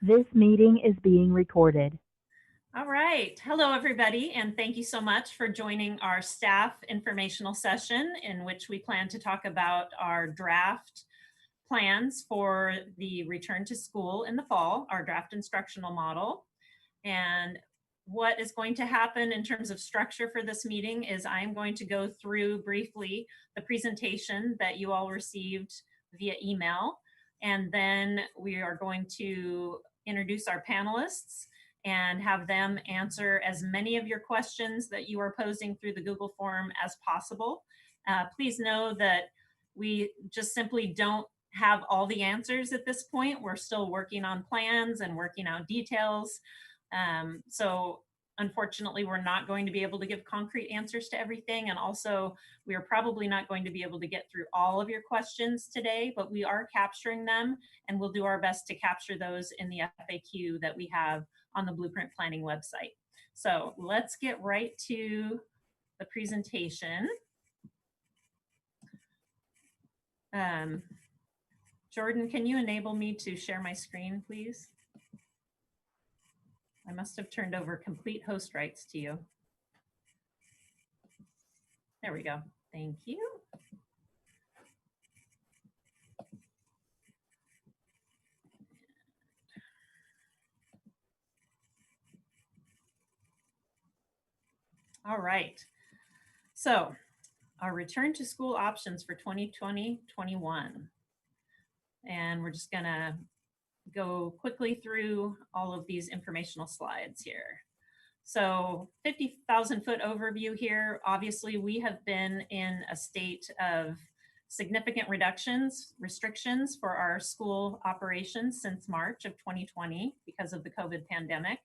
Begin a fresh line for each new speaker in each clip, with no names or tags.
This meeting is being recorded.
All right. Hello, everybody, and thank you so much for joining our staff informational session in which we plan to talk about our draft plans for the return to school in the fall, our draft instructional model. And what is going to happen in terms of structure for this meeting is I'm going to go through briefly the presentation that you all received via email, and then we are going to introduce our panelists and have them answer as many of your questions that you are posing through the Google form as possible. Please know that we just simply don't have all the answers at this point. We're still working on plans and working out details. So unfortunately, we're not going to be able to give concrete answers to everything. And also, we are probably not going to be able to get through all of your questions today, but we are capturing them, and we'll do our best to capture those in the FAQ that we have on the Blueprint Planning website. So let's get right to the presentation. Jordan, can you enable me to share my screen, please? I must have turned over complete host rights to you. There we go. Thank you. All right. So our return to school options for 2020-21. And we're just gonna go quickly through all of these informational slides here. So 50,000 foot overview here. Obviously, we have been in a state of significant restrictions for our school operations since March of 2020 because of the COVID pandemic.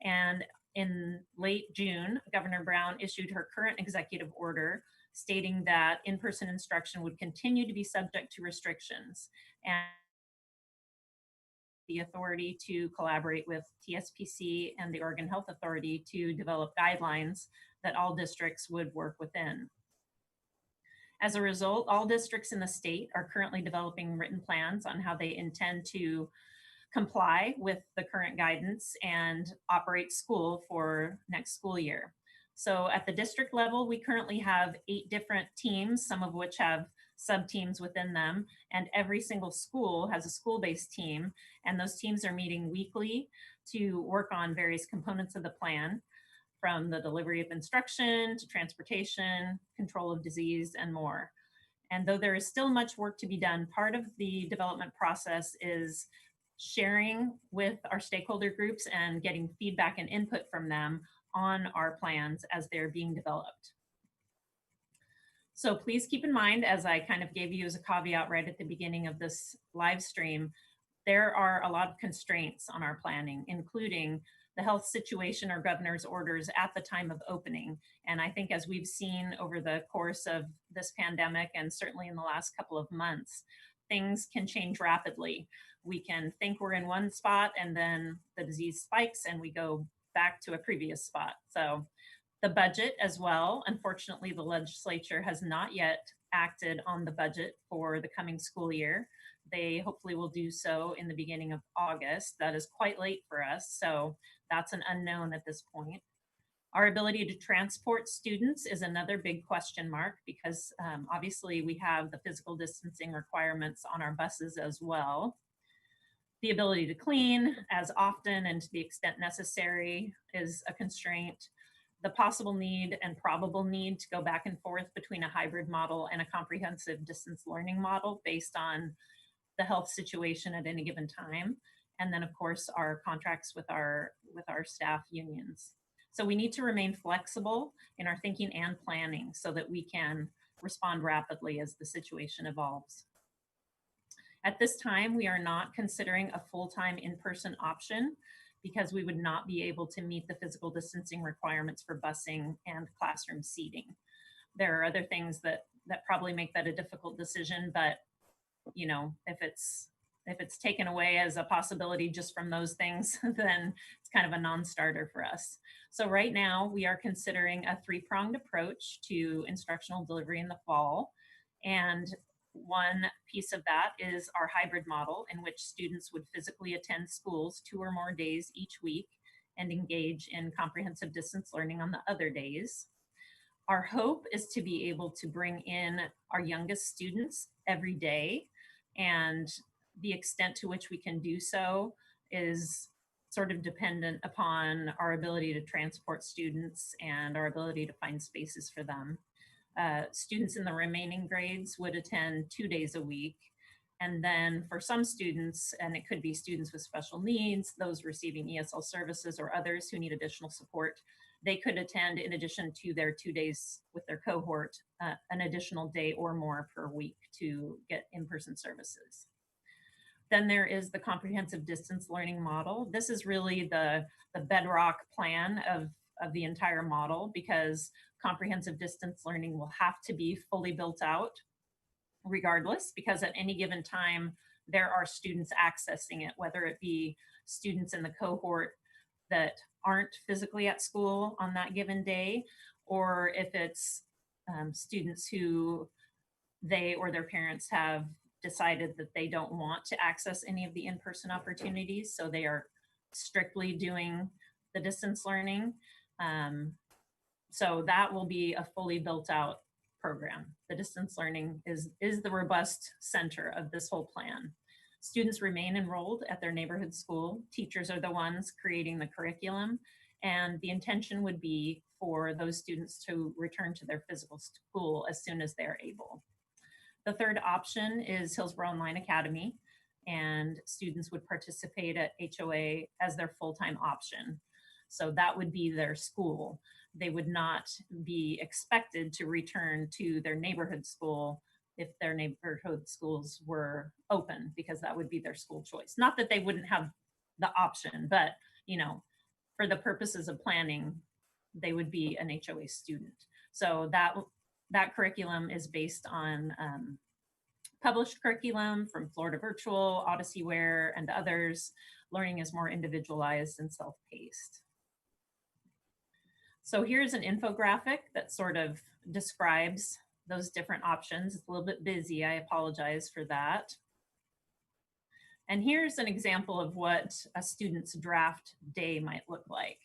And in late June, Governor Brown issued her current executive order stating that in-person instruction would continue to be subject to restrictions and the authority to collaborate with TSPC and the Oregon Health Authority to develop guidelines that all districts would work within. As a result, all districts in the state are currently developing written plans on how they intend to comply with the current guidance and operate school for next school year. So at the district level, we currently have 8 different teams, some of which have sub-teams within them, and every single school has a school-based team, and those teams are meeting weekly to work on various components of the plan, from the delivery of instruction to transportation, control of disease, and more. And though there is still much work to be done, part of the development process is sharing with our stakeholder groups and getting feedback and input from them on our plans as they're being developed. So please keep in mind, as I kind of gave you as a caveat right at the beginning of this live stream, there are a lot of constraints on our planning, including the health situation or governor's orders at the time of opening. And I think as we've seen over the course of this pandemic, and certainly in the last couple of months, things can change rapidly. We can think we're in one spot and then the disease spikes and we go back to a previous spot. So the budget as well, unfortunately, the legislature has not yet acted on the budget for the coming school year. They hopefully will do so in the beginning of August. That is quite late for us, so that's an unknown at this point. Our ability to transport students is another big question mark because obviously we have the physical distancing requirements on our buses as well. The ability to clean as often and to the extent necessary is a constraint. The possible need and probable need to go back and forth between a hybrid model and a comprehensive distance learning model based on the health situation at any given time. And then of course, our contracts with our staff unions. So we need to remain flexible in our thinking and planning so that we can respond rapidly as the situation evolves. At this time, we are not considering a full-time in-person option because we would not be able to meet the physical distancing requirements for busing and classroom seating. There are other things that probably make that a difficult decision, but you know, if it's taken away as a possibility just from those things, then it's kind of a non-starter for us. So right now we are considering a 3-pronged approach to instructional delivery in the fall. And One piece of that is our hybrid model, in which students would physically attend schools 2 or more days each week and engage in comprehensive distance learning on the other days. Our hope is to be able to bring in our youngest students every day, and the extent to which we can do so is sort of dependent upon our ability to transport students and our ability to find spaces for them. Students in the remaining grades would attend 2 days a week. And then for some students, and it could be students with special needs, those receiving ESL services, or others who need additional support, they could attend, in addition to their 2 days with their cohort, an additional day or more per week to get in-person services. Then there is the comprehensive distance learning model. This is really the bedrock plan of the entire model, because comprehensive distance learning will have to be fully built out regardless, because at any given time, there are students accessing it, whether it be students in the cohort that aren't physically at school on that given day, or if it's students who they or their parents have decided that they don't want to access any of the in-person opportunities, so they are strictly doing the distance learning. So that will be a fully built out program. The distance learning is the robust center of this whole plan. Students remain enrolled at their neighborhood school. Teachers are the ones creating the curriculum, and the intention would be for those students to return to their physical school as soon as they're able. The third option is Hillsboro Online Academy, and students would participate at HOA as their full-time option. So that would be their school. They would not be expected to return to their neighborhood school if their neighborhood schools were open, because that would be their school choice. Not that they wouldn't have the option, but for the purposes of planning, they would be an HOA student. So that curriculum is based on published curriculum from Florida Virtual, Odysseyware, and others. Learning is more individualized and self-paced. So here's an infographic that sort of describes those different options. It's a little bit busy, I apologize for that. And here's an example of what a student's draft day might look like.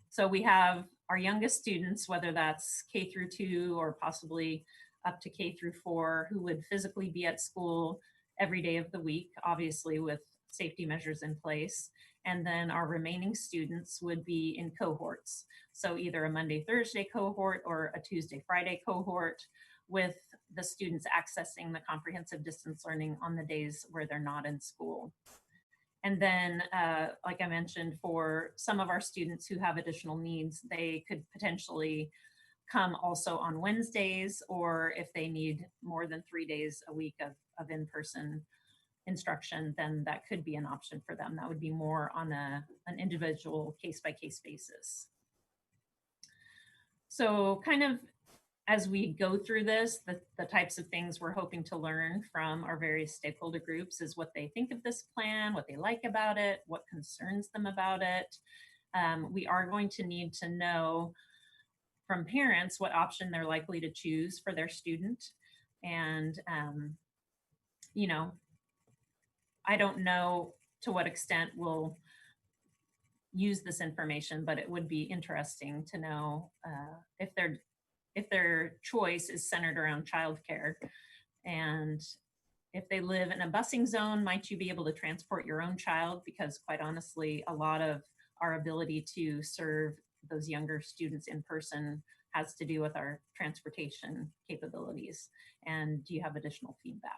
So we have our youngest students, whether that's K through 2 or possibly up to K through 4, who would physically be at school every day of the week, obviously with safety measures in place. And then our remaining students would be in cohorts. So either a Monday, Thursday cohort or a Tuesday, Friday cohort, with the students accessing the comprehensive distance learning on the days where they're not in school. And then, like I mentioned, for some of our students who have additional needs, they could potentially come also on Wednesdays, or if they need more than 3 days a week of in-person instruction, then that could be an option for them. That would be more on an individual case-by-case basis. So kind of as we go through this, the types of things we're hoping to learn from our various stakeholder groups is what they think of this plan, what they like about it, what concerns them about it. We are going to need to know from parents what option they're likely to choose for their student. And, I don't know to what extent we'll use this information, but it would be interesting to know if their choice is centered around childcare. And if they live in a busing zone, might you be able to transport your own child? Because quite honestly, a lot of our ability to serve those younger students in person has to do with our transportation capabilities. And do you have additional feedback?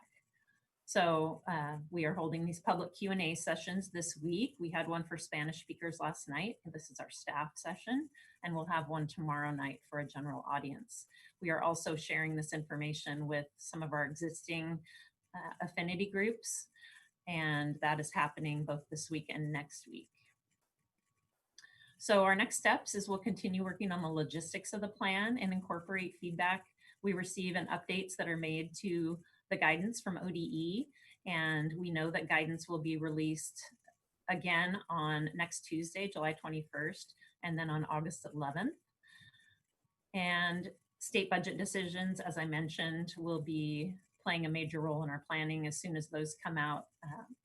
So we are holding these public Q&A sessions this week. We had one for Spanish speakers last night. This is our staff session, and we'll have one tomorrow night for a general audience. We are also sharing this information with some of our existing affinity groups, and that is happening both this week and next week. So our next steps is we'll continue working on the logistics of the plan and incorporate feedback we receive and updates that are made to the guidance from ODE. And we know that guidance will be released again on next Tuesday, July 21st, and then on August 11th. And State budget decisions, as I mentioned, will be playing a major role in our planning. As soon as those come out,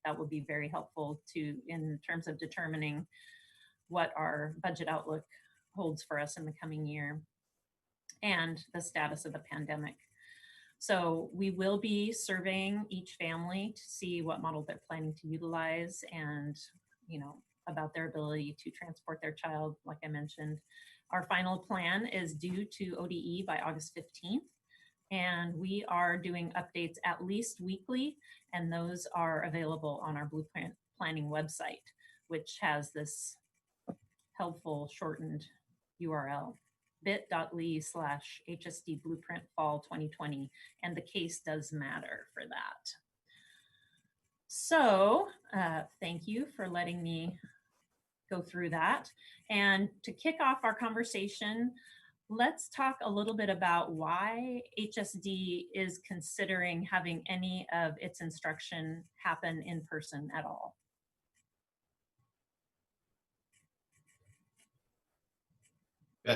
that will be very helpful in terms of determining what our budget outlook holds for us in the coming year and the status of the pandemic. So we will be surveying each family to see what model they're planning to utilize and, about their ability to transport their child, like I mentioned. Our final plan is due to ODE by August 15th, and we are doing updates at least weekly, and those are available on our Blueprint Planning website, which has this helpful shortened URL, bit.ly/HSD Blueprint Fall 2020, and the case does matter for that. So thank you for letting me go through that. And to kick off our conversation, let's talk a little bit about why HSD is considering having any of its instruction happen in person at all.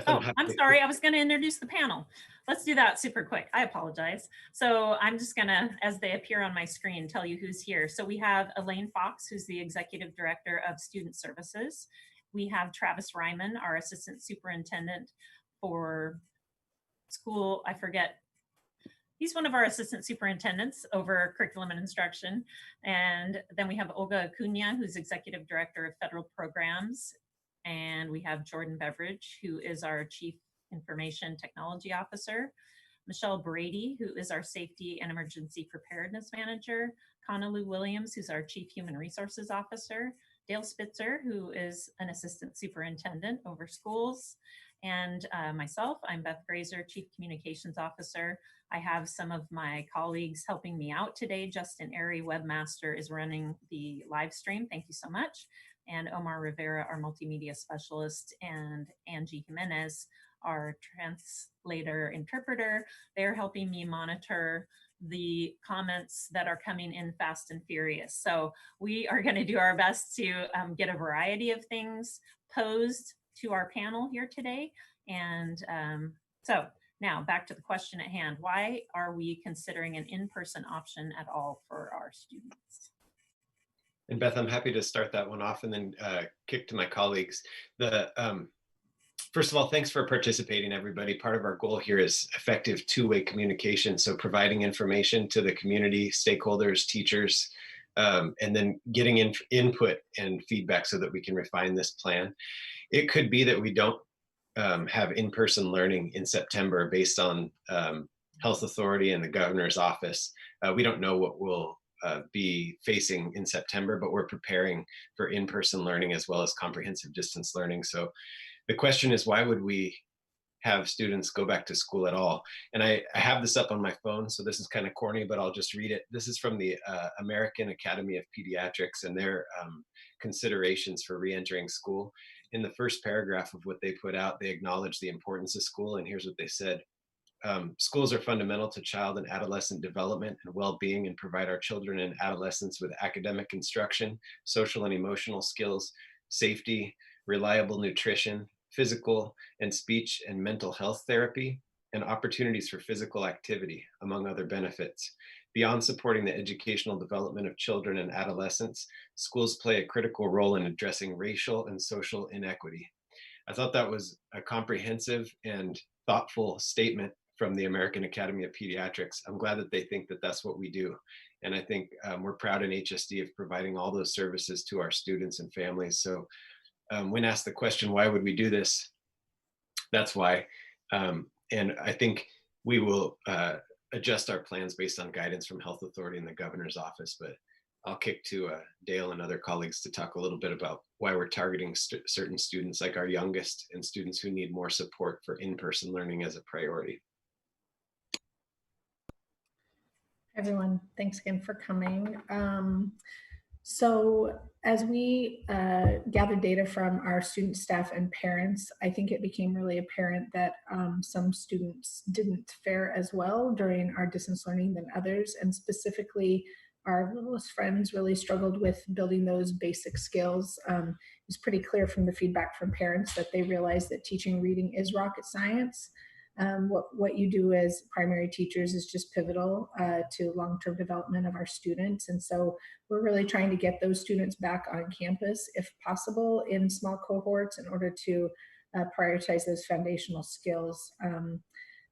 I'm sorry, I was going to introduce the panel. Let's do that super quick. I apologize. So I'm just going to, as they appear on my screen, tell you who's here. So we have Elaine Fox, who's the Executive Director of Student Services. We have Travis Ryman, our Assistant Superintendent for school, I forget. He's one of our assistant superintendents over curriculum and instruction. And then we have Olga Acuna, who's Executive Director of Federal Programs. And we have Jordan Beveridge, who is our Chief Information Technology Officer. Michelle Brady, who is our Safety and Emergency Preparedness Manager. Kanalu Williams, who's our Chief Human Resources Officer. Dale Spitzer, who is an Assistant Superintendent over schools. And myself, I'm Beth Grazer, Chief Communications Officer. I have some of my colleagues helping me out today. Justin Airy, Webmaster, is running the live stream. Thank you so much. And Omar Rivera, our multimedia specialist, and Angie Jimenez, our translator interpreter. They're helping me monitor the comments that are coming in fast and furious. So we are going to do our best to get a variety of things posed to our panel here today. And so now back to the question at hand. Why are we considering an in-person option at all for our students?
And Beth, I'm happy to start that one off and then kick to my colleagues. First of all, thanks for participating, everybody. Part of our goal here is effective two-way communication. So providing information to the community, stakeholders, teachers, and then getting input and feedback so that we can refine this plan. It could be that we don't have in-person learning in September based on health authority and the governor's office. We don't know what we'll be facing in September, but we're preparing for in-person learning as well as comprehensive distance learning. So the question is, why would we have students go back to school at all? And I have this up on my phone, so this is kind of corny, but I'll just read it. This is from the American Academy of Pediatrics and their considerations for re-entering school. In the first paragraph of what they put out, they acknowledge the importance of school, and here's what they said. Schools are fundamental to child and adolescent development and well-being and provide our children and adolescents with academic instruction, social and emotional skills, safety, reliable nutrition, physical and speech and mental health therapy, and opportunities for physical activity, among other benefits. Beyond supporting the educational development of children and adolescents, schools play a critical role in addressing racial and social inequity. I thought that was a comprehensive and thoughtful statement from the American Academy of Pediatrics. I'm glad that they think that that's what we do. And I think we're proud in HSD of providing all those services to our students and families. So when asked the question, why would we do this? That's why. And I think we will adjust our plans based on guidance from health authority and the governor's office, but I'll kick to Dale and other colleagues to talk a little bit about why we're targeting certain students like our youngest and students who need more support for in-person learning as a priority.
Everyone, thanks again for coming. So as we gathered data from our student, staff, and parents, I think it became really apparent that some students didn't fare as well during our distance learning than others, and specifically our littlest friends really struggled with building those basic skills. It was pretty clear from the feedback from parents that they realized that teaching reading is rocket science, What you do as primary teachers is just pivotal to long-term development of our students. And so we're really trying to get those students back on campus, if possible, in small cohorts in order to prioritize those foundational skills.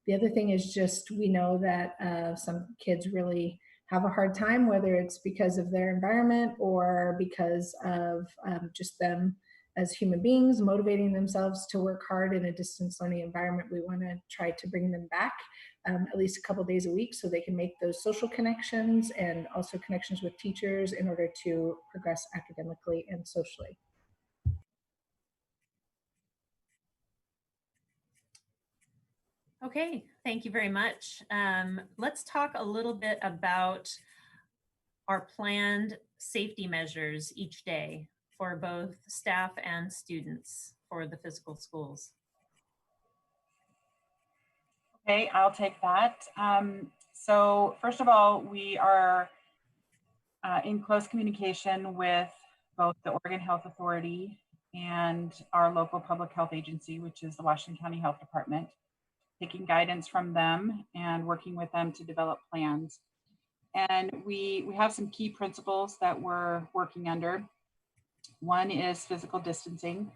The other thing is just, we know that some kids really have a hard time, whether it's because of their environment or because of just them as human beings motivating themselves to work hard in a distance learning environment. We want to try to bring them back at least a couple days a week so they can make those social connections and also connections with teachers in order to progress academically and socially.
Okay, thank you very much. Let's talk a little bit about our planned safety measures each day for both staff and students for the physical schools.
Okay, I'll take that. So first of all, we are in close communication with both the Oregon Health Authority and our local public health agency, which is the Washington County Health Department, taking guidance from them and working with them to develop plans. And we have some key principles that we're working under. One is physical distancing.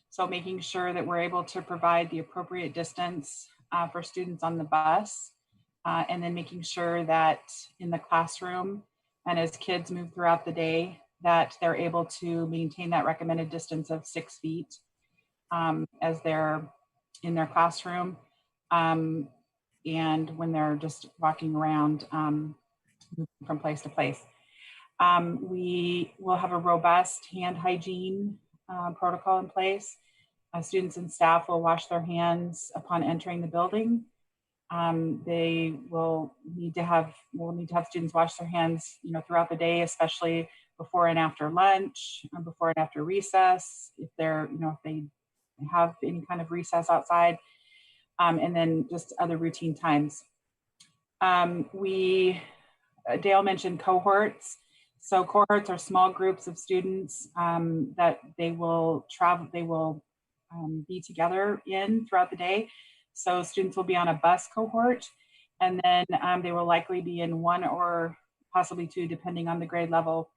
So making sure that we're able to provide the appropriate distance for students on the bus, and then making sure that in the classroom and as kids move throughout the day, that they're able to maintain that recommended distance of 6 feet as they're in their classroom, and when they're just walking around from place to place. We will have a robust hand hygiene protocol in place. Students and staff will wash their hands upon entering the building. They will need to have students wash their hands, throughout the day, especially before and after lunch, before and after recess, if they have any kind of recess outside, and then just other routine times. Dale mentioned cohorts. So cohorts are small groups of students that they will be together in throughout the day. So students will be on a bus cohort, and then they will likely be in one or possibly two, depending on the grade level,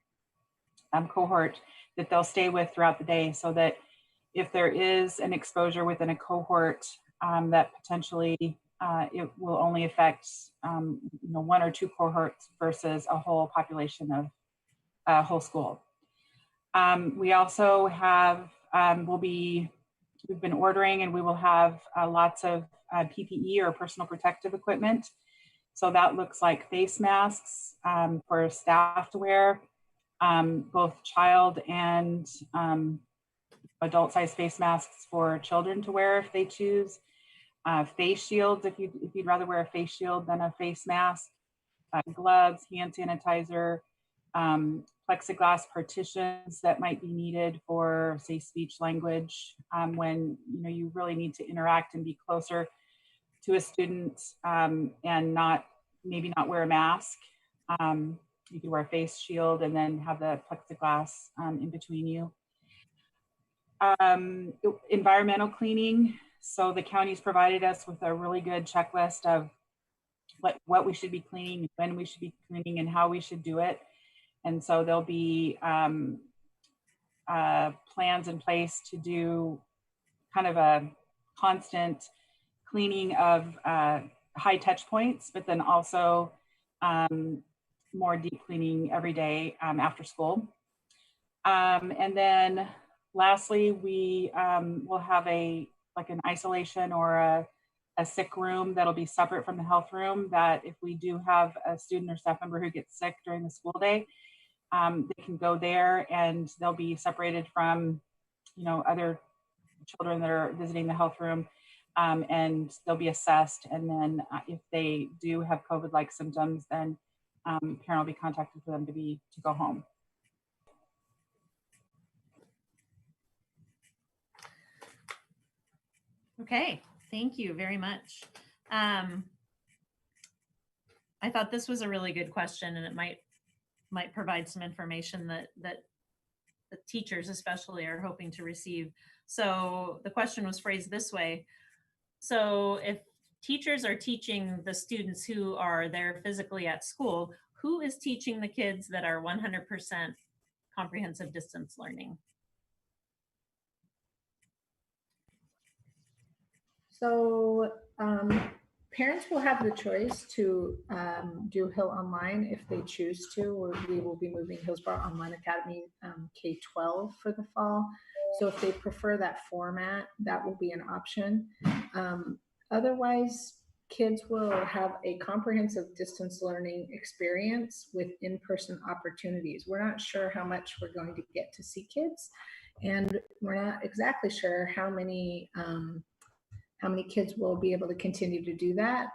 cohort that they'll stay with throughout the day, so that if there is an exposure within a cohort, that potentially it will only affect one or two cohorts versus a whole population of a whole school. We also have, we've been ordering, and we will have lots of PPE or personal protective equipment. So that looks like face masks for staff to wear, both child and adult size face masks for children to wear if they choose. Face shields, if you'd rather wear a face shield than a face mask. Gloves, hand sanitizer, plexiglass partitions that might be needed for, say, speech language, when you really need to interact and be closer to a student, and maybe not wear a mask. You could wear a face shield and then have the plexiglass in between you. Environmental cleaning. So the county's provided us with a really good checklist of what we should be cleaning, when we should be cleaning, and how we should do it. And so there'll be plans in place to do kind of a constant cleaning of high touch points, but then also more deep cleaning every day after school. And then lastly, we will have an isolation or a sick room that'll be separate from the health room, that if we do have a student or staff member who gets sick during the school day, they can go there and they'll be separated from, other children that are visiting the health room, and they'll be assessed. And then if they do have COVID-like symptoms, then parent will be contacted for them to go home.
Okay, thank you very much. I thought this was a really good question, and it might provide some information that the teachers especially are hoping to receive. So the question was phrased this way. So if teachers are teaching the students who are there physically at school, who is teaching the kids that are 100% comprehensive distance learning?
So parents will have the choice to do Hill Online if they choose to, or we will be moving Hillsboro Online Academy K-12 for the fall. So if they prefer that format, that will be an option. Otherwise, kids will have a comprehensive distance learning experience with in-person opportunities. We're not sure how much we're going to get to see kids, and we're not exactly sure how many kids will be able to continue to do that.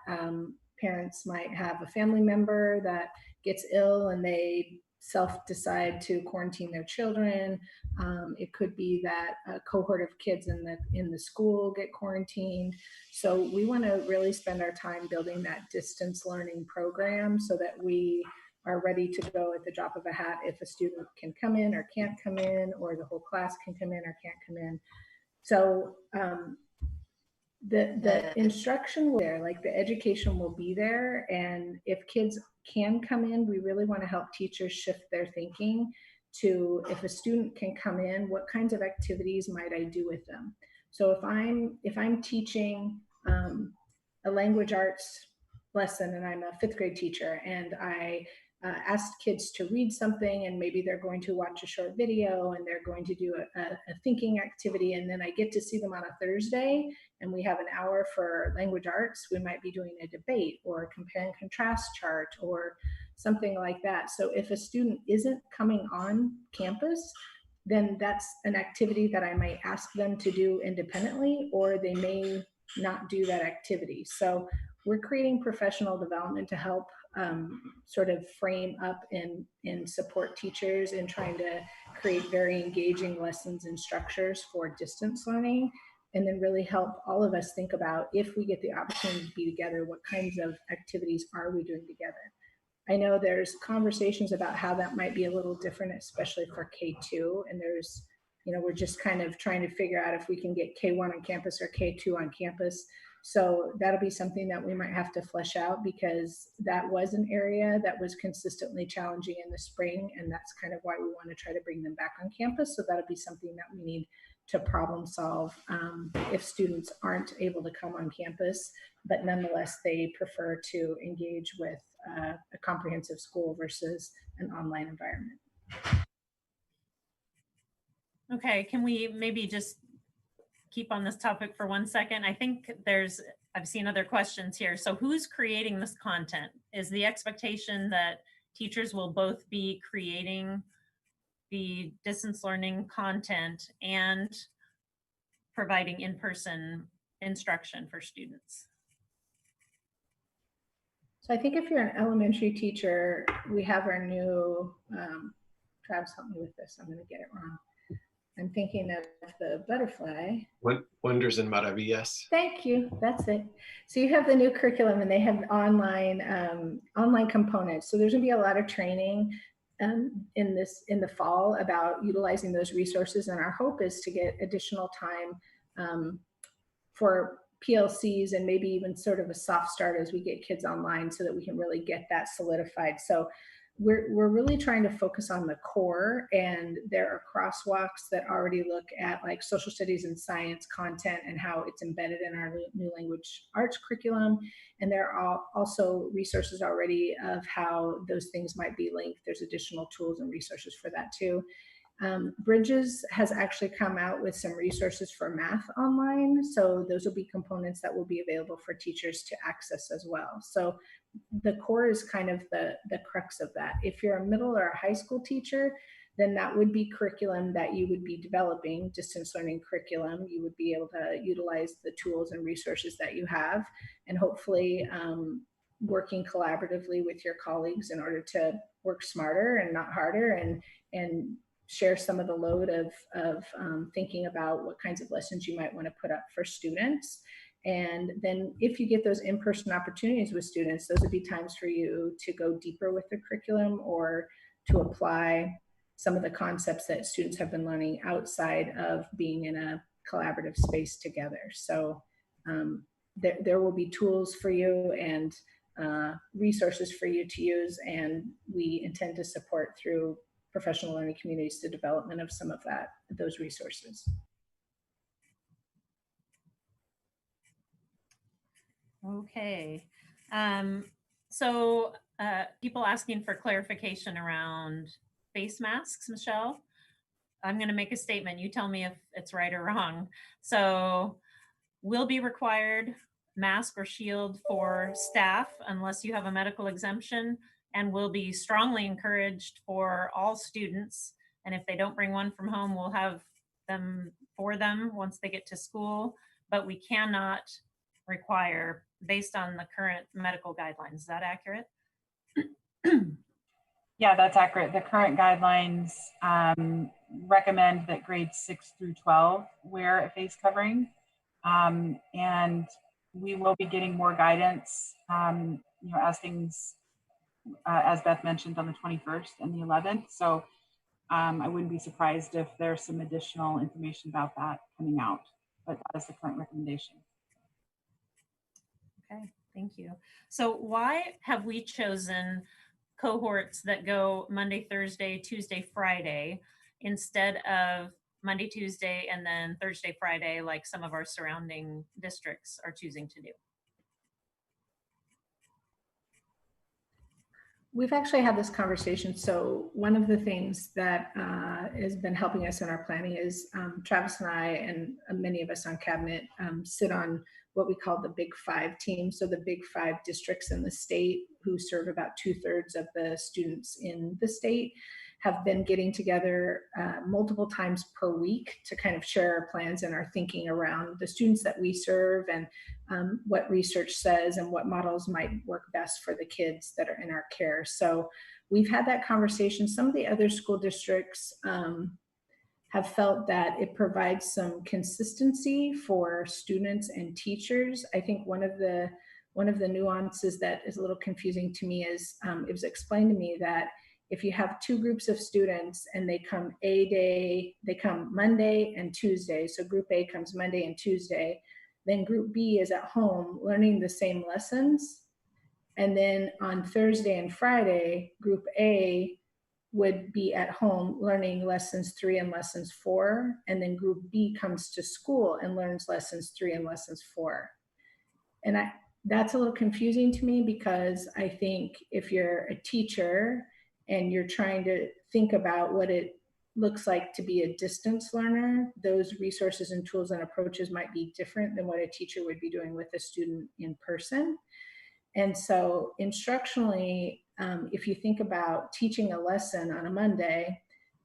Parents might have a family member that gets ill and they self-decide to quarantine their children. It could be that a cohort of kids in the school get quarantined. So we want to really spend our time building that distance learning program so that we are ready to go at the drop of a hat if a student can come in or can't come in, or the whole class can come in or can't come in. So the instruction will be there, like the education will be there, and if kids can come in, we really want to help teachers shift their thinking to, if a student can come in, what kinds of activities might I do with them? So if I'm teaching a language arts lesson and I'm a 5th grade teacher, and I asked kids to read something, and maybe they're going to watch a short video and they're going to do a thinking activity, and then I get to see them on a Thursday and we have an hour for language arts, we might be doing a debate or a compare and contrast chart or something like that. So if a student isn't coming on campus, then that's an activity that I might ask them to do independently, or they may not do that activity. So we're creating professional development to help sort of frame up and support teachers in trying to create very engaging lessons and structures for distance learning, and then really help all of us think about, if we get the opportunity to be together, what kinds of activities are we doing together? I know there's conversations about how that might be a little different, especially for K2, and there's, we're just kind of trying to figure out if we can get K1 on campus or K2 on campus. So that'll be something that we might have to flesh out, because that was an area that was consistently challenging in the spring, and that's kind of why we want to try to bring them back on campus. So that'll be something that we need to problem solve if students aren't able to come on campus, but nonetheless they prefer to engage with a comprehensive school versus an online environment.
Okay, can we maybe just keep on this topic for 1 second? I think I've seen other questions here. So who's creating this content? Is the expectation that teachers will both be creating the distance learning content and providing in-person instruction for students?
So I think if you're an elementary teacher, we have our new, Travis, help me with this, I'm going to get it wrong. I'm thinking of the butterfly.
Wonders and maravillas. Thank
you. That's it. So you have the new curriculum, and they have online components. So there's going to be a lot of training in the fall about utilizing those resources, and our hope is to get additional time for PLCs and maybe even sort of a soft start as we get kids online, so that we can really get that solidified. So we're really trying to focus on the core, and there are crosswalks that already look at like social studies and science content and how it's embedded in our new language arts curriculum. And there are also resources already of how those things might be linked. There's additional tools and resources for that too. Bridges has actually come out with some resources for math online. So those will be components that will be available for teachers to access as well. So the core is kind of the crux of that. If you're a middle or a high school teacher, then that would be curriculum that you would be developing, distance learning curriculum. You would be able to utilize the tools and resources that you have, and hopefully working collaboratively with your colleagues in order to work smarter and not harder, and share some of the load of thinking about what kinds of lessons you might want to put up for students. And then if you get those in-person opportunities with students, those would be times for you to go deeper with the curriculum, or to apply some of the concepts that students have been learning outside of being in a collaborative space together. So there will be tools for you and resources for you to use, and we intend to support through professional learning communities the development of some of those resources.
Okay. So people asking for clarification around face masks, Michelle. I'm going to make a statement. You tell me if it's right or wrong. So will be required mask or shield for staff unless you have a medical exemption, and will be strongly encouraged for all students. And if they don't bring one from home, we'll have them for them once they get to school, but we cannot require based on the current medical guidelines. Is that accurate?
Yeah, that's accurate. The current guidelines recommend that grades 6 through 12 wear a face covering. And we will be getting more guidance, as things, as Beth mentioned, on the 21st and the 11th. So I wouldn't be surprised if there's some additional information about that coming out, but that is the current recommendation.
Okay, thank you. So why have we chosen cohorts that go Monday, Thursday, Tuesday, Friday, instead of Monday, Tuesday, and then Thursday, Friday, like some of our surrounding districts are choosing to do?
We've actually had this conversation. So one of the things that has been helping us in our planning is Travis and I and many of us on cabinet sit on what we call the Big Five team. So the Big Five districts in the state, who serve about 2/3 of the students in the state, have been getting together multiple times per week to kind of share our plans and our thinking around the students that we serve, and what research says and what models might work best for the kids that are in our care. So we've had that conversation. Some of the other school districts have felt that it provides some consistency for students and teachers. I think one of the nuances that is a little confusing to me is it was explained to me that if you have two groups of students and they come they come Monday and Tuesday, so group A comes Monday and Tuesday, then group B is at home learning the same lessons. And then on Thursday and Friday, group A would be at home learning lessons 3 and lessons 4. And then group B comes to school and learns lessons 3 and lessons 4. And that's a little confusing to me, because I think if you're a teacher and you're trying to think about what it looks like to be a distance learner, those resources and tools and approaches might be different than what a teacher would be doing with a student in person. And so instructionally, if you think about teaching a lesson on a Monday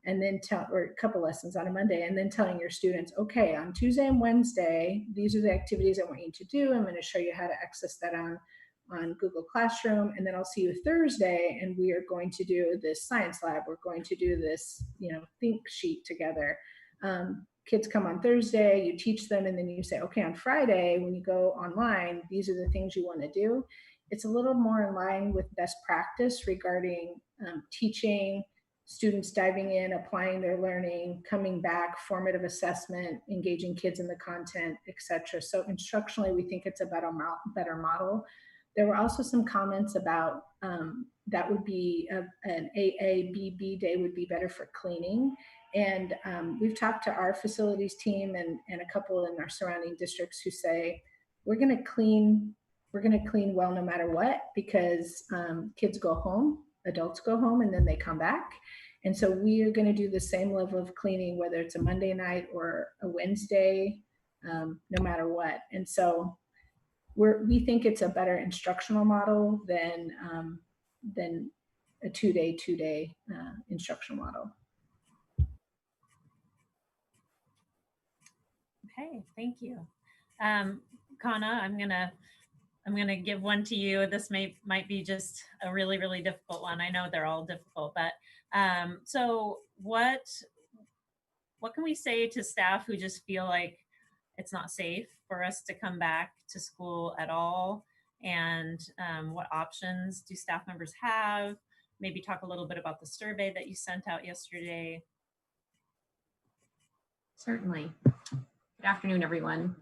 and then or a couple lessons on a Monday, and then telling your students, okay, on Tuesday and Wednesday, these are the activities I want you to do. I'm going to show you how to access that on Google Classroom, and then I'll see you Thursday, and we are going to do this science lab. We're going to do this, think sheet together. Kids come on Thursday, you teach them, and then you say, okay, on Friday, when you go online, these are the things you want to do. It's a little more in line with best practice regarding teaching, students diving in, applying their learning, coming back, formative assessment, engaging kids in the content, etc. So instructionally, we think it's a better model. There were also some comments about that would be an AABB day would be better for cleaning. And we've talked to our facilities team and a couple in our surrounding districts who say, we're going to clean well no matter what, because kids go home, adults go home, and then they come back. And so we are going to do the same level of cleaning, whether it's a Monday night or a Wednesday, no matter what. And so we think it's a better instructional model than a two-day instructional model.
Okay, thank you. Kana, I'm gonna give one to you. This might be just a really, really difficult one. I know they're all difficult, but so what can we say to staff who just feel like it's not safe for us to come back to school at all? And what options do staff members have? Maybe talk a little bit about the survey that you sent out yesterday.
Certainly. Good afternoon, everyone.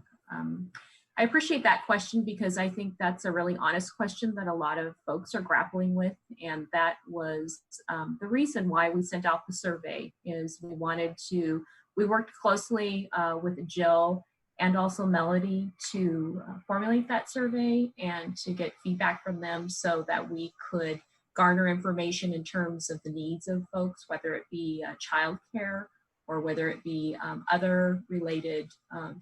I appreciate that question because I think that's a really honest question that a lot of folks are grappling with. And that was the reason why we sent out the survey is we worked closely with Jill and also Melody to formulate that survey and to get feedback from them so that we could garner information in terms of the needs of folks, whether it be childcare or whether it be other related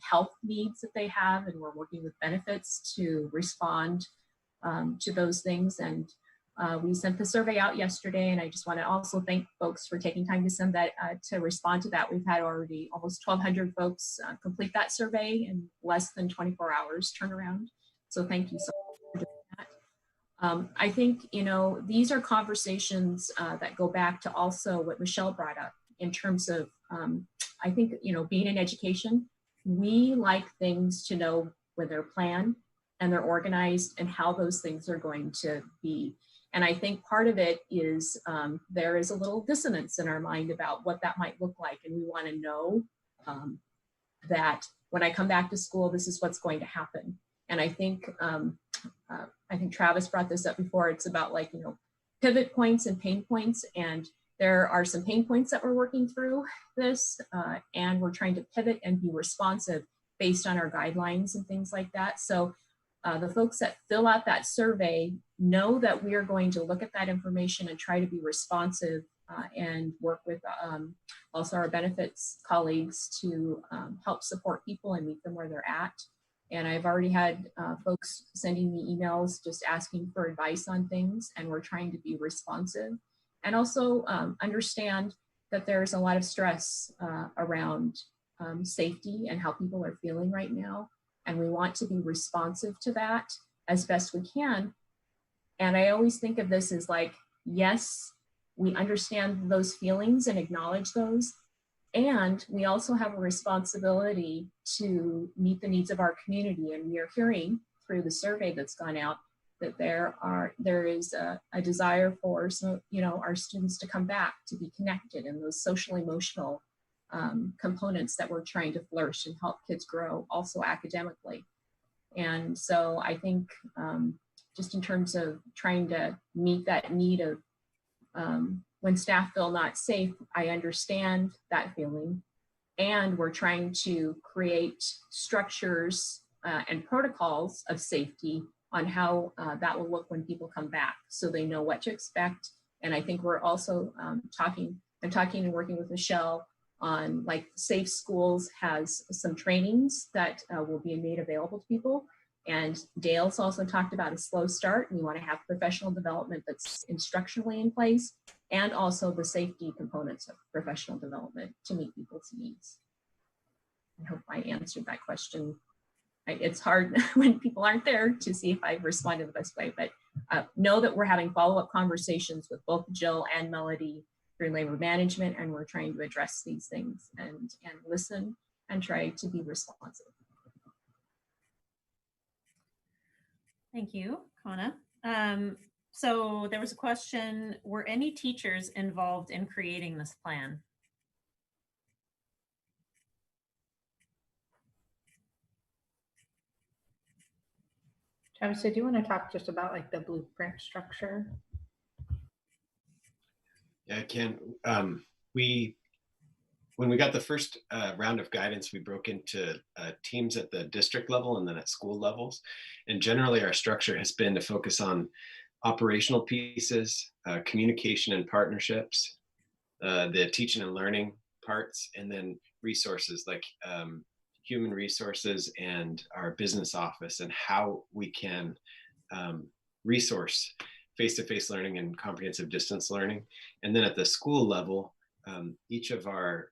health needs that they have. And we're working with benefits to respond to those things. And we sent the survey out yesterday, and I just want to also thank folks for taking time to send that, to respond to that. We've had already almost 1,200 folks complete that survey in less than 24 hours turnaround. So thank you so much for doing that. I think, you know, these are conversations that go back to also what Michelle brought up in terms of, I think, you know, being in education, we like things to know where they're planned and they're organized and how those things are going to be. And I think part of it is there is a little dissonance in our mind about what that might look like. And we want to know that when I come back to school, this is what's going to happen. And I think Travis brought this up before. It's about, like, you know, pivot points and pain points. And there are some pain points that we're working through this, and we're trying to pivot and be responsive based on our guidelines and things like that. So the folks that fill out that survey know that we are going to look at that information and try to be responsive and work with also our benefits colleagues to help support people and meet them where they're at. And I've already had folks sending me emails just asking for advice on things, and we're trying to be responsive and also understand that there's a lot of stress around safety and how people are feeling right now. And we want to be responsive to that as best we can. And I always think of this as like, yes, we understand those feelings and acknowledge those. And we also have a responsibility to meet the needs of our community. And we are hearing through the survey that's gone out that there is a desire for, you know, our students to come back, to be connected, and those social emotional components that we're trying to flourish and help kids grow also academically. And so I think just in terms of trying to meet that need of when staff feel not safe, I understand that feeling. And we're trying to create structures and protocols of safety on how that will look when people come back, so they know what to expect. And I think we're also talking and working with Michelle on, like, Safe Schools has some trainings that will be made available to people. And Dale's also talked about a slow start. We want to have professional development that's instructionally in place, and also the safety components of professional development to meet people's needs. I hope I answered that question. It's hard when people aren't there to see if I've responded the best way, but know that we're having follow-up conversations with both Jill and Melody through labor management, and we're trying to address these things and listen and try to be responsive.
Thank you, Kana. So there was a question, were any teachers involved in creating this plan?
Travis, do you want to talk just about, like, the blueprint structure?
Yeah, I can. When we got the first round of guidance, we broke into teams at the district level and then at school levels. And generally our structure has been to focus on operational pieces, communication and partnerships, the teaching and learning parts, and then resources like human resources and our business office, and how we can resource face-to-face learning and comprehensive distance learning. And then at the school level, each of our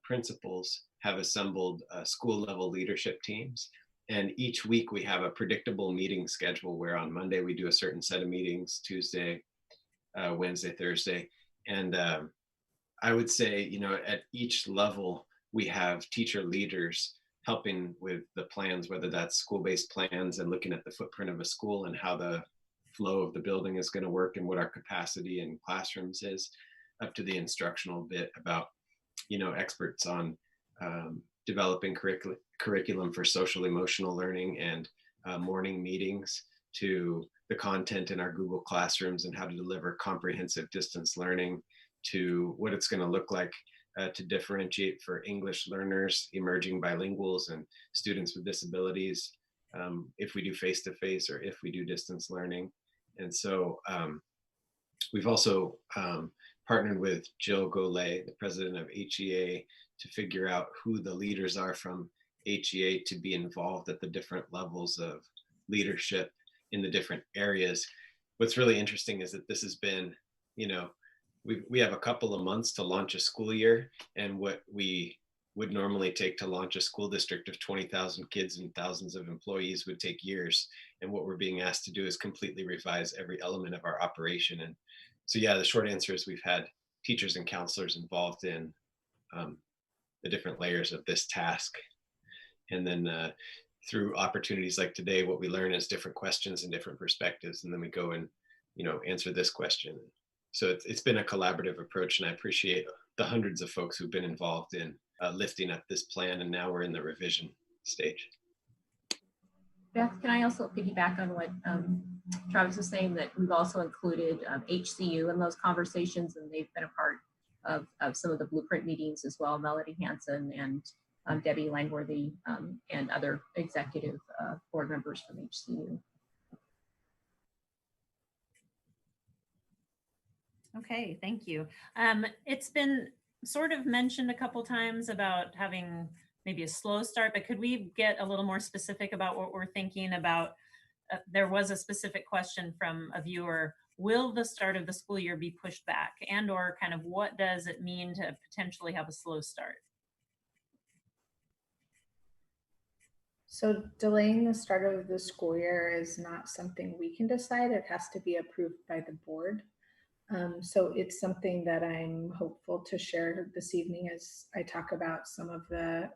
principals have assembled school level leadership teams. And each week we have a predictable meeting schedule where on Monday we do a certain set of meetings, Tuesday, Wednesday, Thursday. And I would say, you know, at each level, we have teacher leaders helping with the plans, whether that's school-based plans and looking at the footprint of a school and how the flow of the building is going to work and what our capacity in classrooms is, up to the instructional bit about, you know, experts on developing curriculum for social emotional learning and morning meetings, to the content in our Google Classrooms and how to deliver comprehensive distance learning, to what it's going to look like to differentiate for English learners, emerging bilinguals, and students with disabilities, if we do face-to-face or if we do distance learning. And so we've also partnered with Jill Golay, the president of HEA, to figure out who the leaders are from HEA to be involved at the different levels of leadership in the different areas. What's really interesting is that this has been, you know, we have a couple of months to launch a school year, and what we would normally take to launch a school district of 20,000 kids and thousands of employees would take years. And what we're being asked to do is completely revise every element of our operation. And so, yeah, the short answer is we've had teachers and counselors involved in the different layers of this task. And then through opportunities like today, what we learn is different questions and different perspectives. And then we go and, you know, answer this question. So it's been a collaborative approach, and I appreciate the hundreds of folks who've been involved in lifting up this plan, and now we're in the revision stage.
Beth, can I also piggyback on what Travis was saying, that we've also included HCU in those conversations, and they've been a part of some of the blueprint meetings as well. Melody Hanson and Debbie Langworthy and other executive board members from HCU.
Okay, thank you. It's been sort of mentioned a couple times about having maybe a slow start, but could we get a little more specific about what we're thinking about? There was a specific question from a viewer: will the start of the school year be pushed back, and or kind of what does it mean to potentially have a slow start?
So delaying the start of the school year is not something we can decide. It has to be approved by the board. So it's something that I'm hopeful to share this evening as I talk about some of the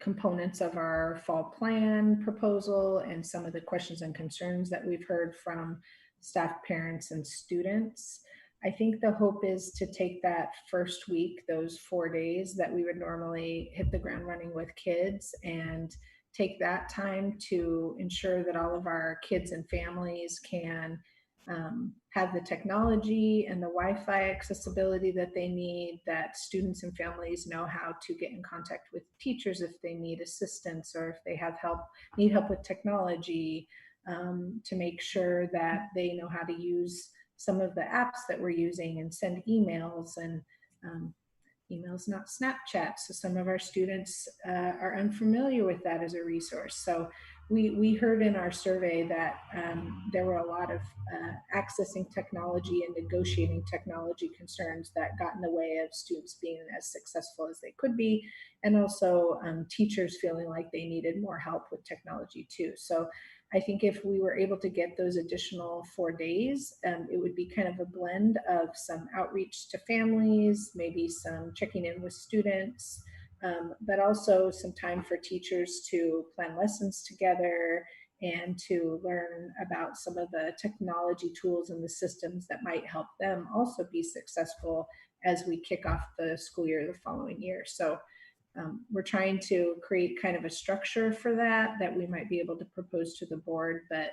components of our fall plan proposal and some of the questions and concerns that we've heard from staff, parents, and students. I think the hope is to take that first week, those 4 days that we would normally hit the ground running with kids, and take that time to ensure that all of our kids and families can have the technology and the Wi-Fi accessibility that they need, that students and families know how to get in contact with teachers if they need assistance or if they have need help with technology, to make sure that they know how to use some of the apps that we're using and send emails, and emails, not Snapchat. So some of our students are unfamiliar with that as a resource. So we heard in our survey that there were a lot of accessing technology and negotiating technology concerns that got in the way of students being as successful as they could be, and also teachers feeling like they needed more help with technology too. So I think if we were able to get those additional 4 days, it would be kind of a blend of some outreach to families, maybe some checking in with students, but also some time for teachers to plan lessons together and to learn about some of the technology tools and the systems that might help them also be successful as we kick off the school year the following year. So we're trying to create kind of a structure for that we might be able to propose to the board, but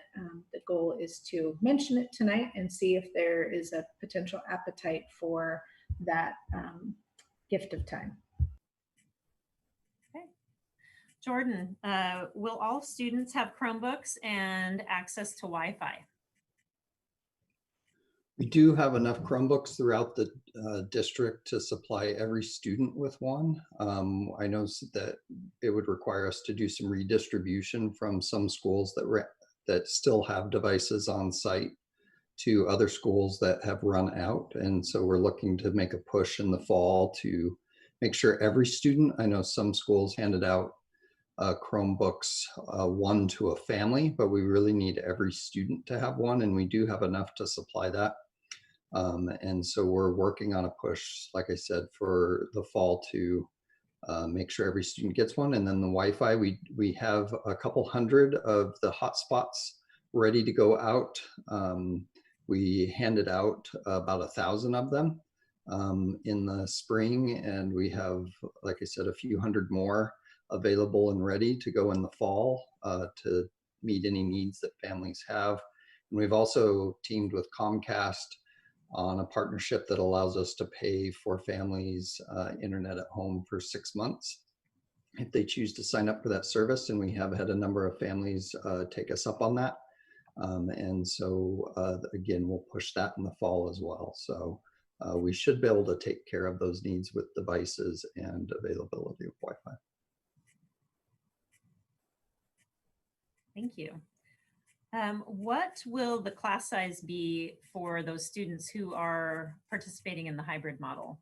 the goal is to mention it tonight and see if there is a potential appetite for that gift of time.
Okay. Jordan, will all students have Chromebooks and access to Wi-Fi?
We do have enough Chromebooks throughout the district to supply every student with one. I know that it would require us to do some redistribution from some schools that still have devices on site to other schools that have run out. And so we're looking to make a push in the fall to make sure every student, I know some schools handed out Chromebooks, one to a family, but we really need every student to have one, and we do have enough to supply that. And so we're working on a push, like I said, for the fall to make sure every student gets one. And then the Wi-Fi, we have a couple hundred of the hotspots ready to go out. We handed out about 1,000 of them in the spring, and we have, like I said, a few hundred more available and ready to go in the fall to meet any needs that families have. And we've also teamed with Comcast on a partnership that allows us to pay for families internet at home for 6 months if they choose to sign up for that service. And we have had a number of families take us up on that. And so again, we'll push that in the fall as well. So we should be able to take care of those needs with devices and availability of Wi-Fi.
Thank you. What will the class size be for those students who are participating in the hybrid model?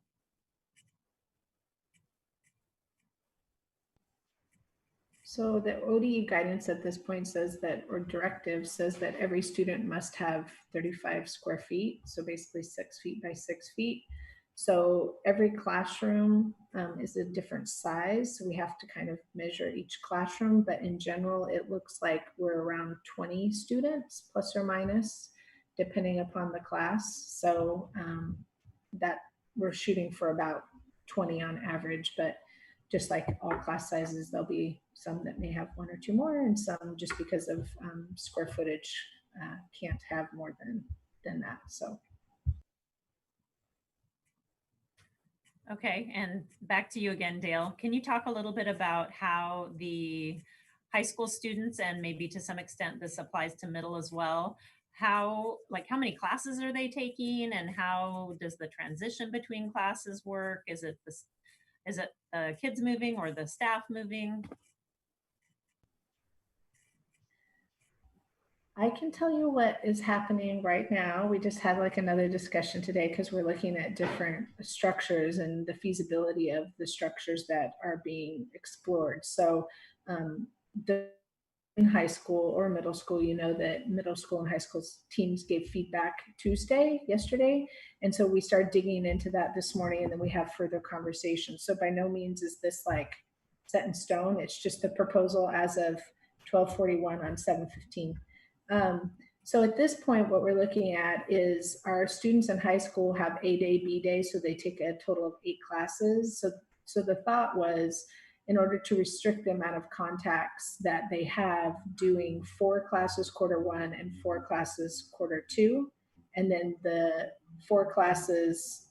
So the ODE guidance at this point says that, or directive says that every student must have 35 square feet. So basically 6 feet by 6 feet. So every classroom is a different size. So we have to kind of measure each classroom, but in general, it looks like we're around 20 students plus or minus, depending upon the class. So that we're shooting for about 20 on average, but just like all class sizes, there'll be some that may have 1 or 2 more, and some just because of square footage can't have more than that. So.
Okay, and back to you again, Dale. Can you talk a little bit about how the high school students, and maybe to some extent this applies to middle as well, how many classes are they taking, and how does the transition between classes work? Is it the kids moving or the staff moving?
I can tell you what is happening right now. We just had like another discussion today because we're looking at different structures and the feasibility of the structures that are being explored. So in high school or middle school, you know that middle school and high school teams gave feedback yesterday. And so we started digging into that this morning, and then we have further conversations. So by no means is this like set in stone. It's just the proposal as of 12:41 on 7/15. So at this point, what we're looking at is our students in high school have A-Day, B-Day, so they take a total of 8 classes. So the thought was, in order to restrict the amount of contacts that they have, doing 4 classes quarter 1 and 4 classes quarter 2, and then the 4 classes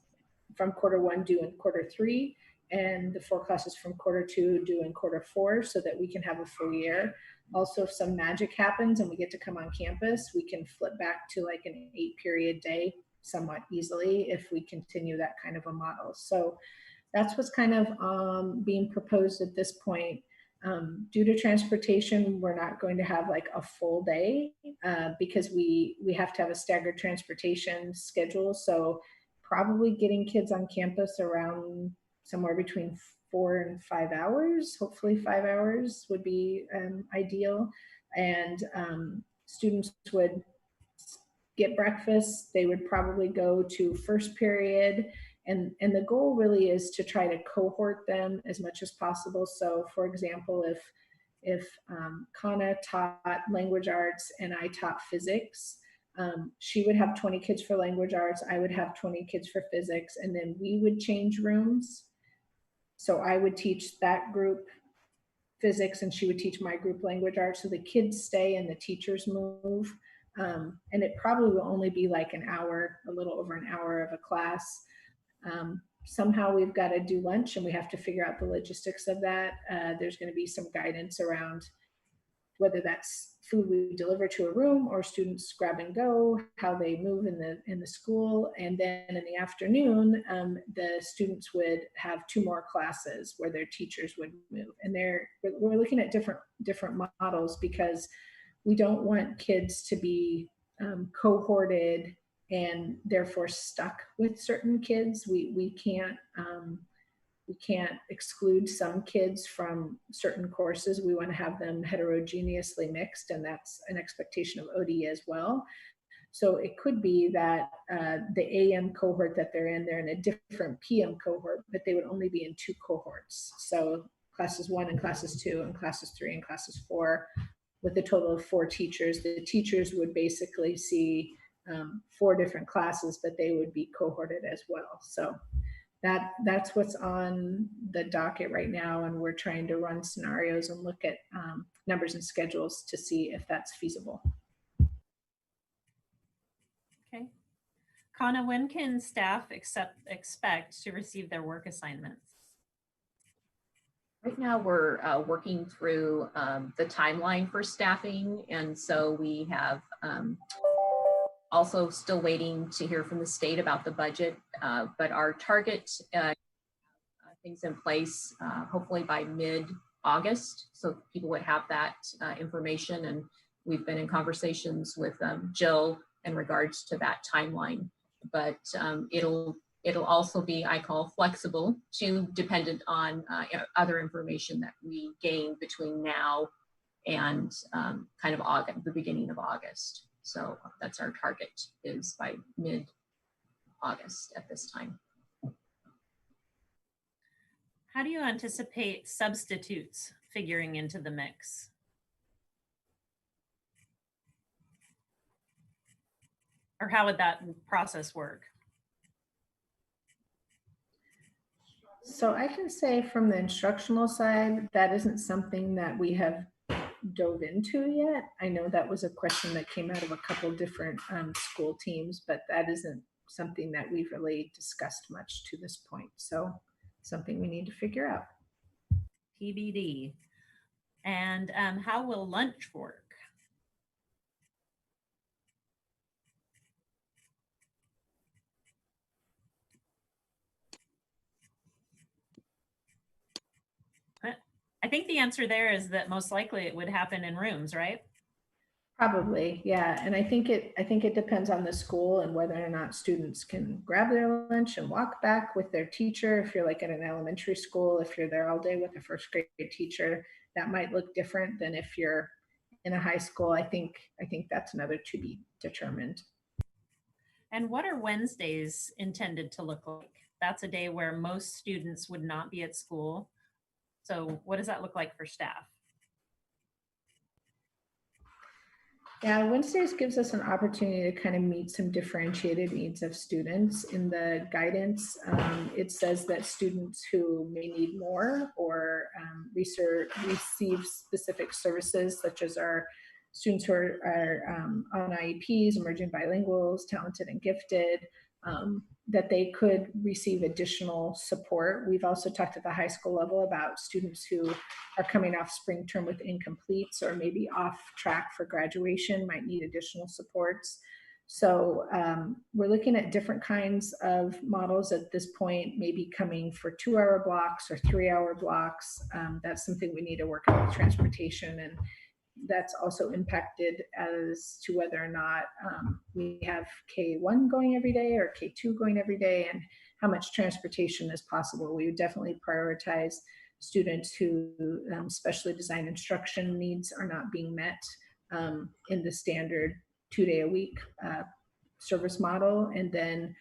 from quarter 1 due in quarter 3, and the 4 classes from quarter 2 due in quarter 4, so that we can have a full year. Also, if some magic happens and we get to come on campus, we can flip back to like an 8-period day somewhat easily if we continue that kind of a model. So that's what's kind of being proposed at this point. Due to transportation, we're not going to have like a full day because we have to have a staggered transportation schedule. So probably getting kids on campus around somewhere between 4 and 5 hours. Hopefully 5 hours would be ideal. And students would get breakfast. They would probably go to first period. And the goal really is to try to cohort them as much as possible. So for example, if Kana taught language arts and I taught physics, she would have 20 kids for language arts, I would have 20 kids for physics, and then we would change rooms. So I would teach that group physics and she would teach my group language arts. So the kids stay and the teachers move. And it probably will only be like an hour, a little over an hour of a class. Somehow we've got to do lunch and we have to figure out the logistics of that. There's going to be some guidance around whether that's food we deliver to a room or students grab and go, how they move in the school. And then in the afternoon, the students would have 2 more classes where their teachers would move. And we're looking at different models because we don't want kids to be cohorted and therefore stuck with certain kids. We can't exclude some kids from certain courses. We want to have them heterogeneously mixed, and that's an expectation of OD as well. So it could be that the AM cohort that they're in a different PM cohort, but they would only be in 2 cohorts. So classes 1 and classes 2 and classes 3 and classes 4 with a total of 4 teachers. The teachers would basically see 4 different classes, but they would be cohorted as well. So that's what's on the docket right now, and we're trying to run scenarios and look at numbers and schedules to see if that's feasible.
Okay. Kana, when can staff expect to receive their work assignments?
Right now, we're working through the timeline for staffing, and so we have also still waiting to hear from the state about the budget, but our target things in place hopefully by mid-August, so people would have that information, and we've been in conversations with Jill in regards to that timeline, but it'll also be, I call, flexible to dependent on other information that we gain between now and kind of August, the beginning of August. So that's our target, is by mid-August at this time.
How do you anticipate substitutes figuring into the mix? Or how would that process work?
So I can say from the instructional side, that isn't something that we have dove into yet. I know that was a question that came out of a couple different school teams, but that isn't something that we've really discussed much to this point. So something we need to figure out.
TBD. And how will lunch work? I think the answer there is that most likely it would happen in rooms, right?
Probably, yeah. And I think it depends on the school and whether or not students can grab their lunch and walk back with their teacher. If you're like at an elementary school, if you're there all day with a first grade teacher, that might look different than if you're in a high school. I think that's another to be determined.
And what are Wednesdays intended to look like? That's a day where most students would not be at school. So what does that look like for staff?
Yeah, Wednesdays gives us an opportunity to kind of meet some differentiated needs of students. In the guidance, it says that students who may need more or receive specific services, such as our students who are on IEPs, emerging bilinguals, talented and gifted, that they could receive additional support. We've also talked at the high school level about students who are coming off spring term with incompletes or maybe off track for graduation, might need additional supports. So we're looking at different kinds of models at this point, maybe coming for 2-hour blocks or 3-hour blocks. That's something we need to work out with transportation, and that's also impacted as to whether or not we have K1 going every day or K2 going every day, and how much transportation is possible. We would definitely prioritize students who specially designed instruction needs are not being met in the standard 2-day-a-week service model, and then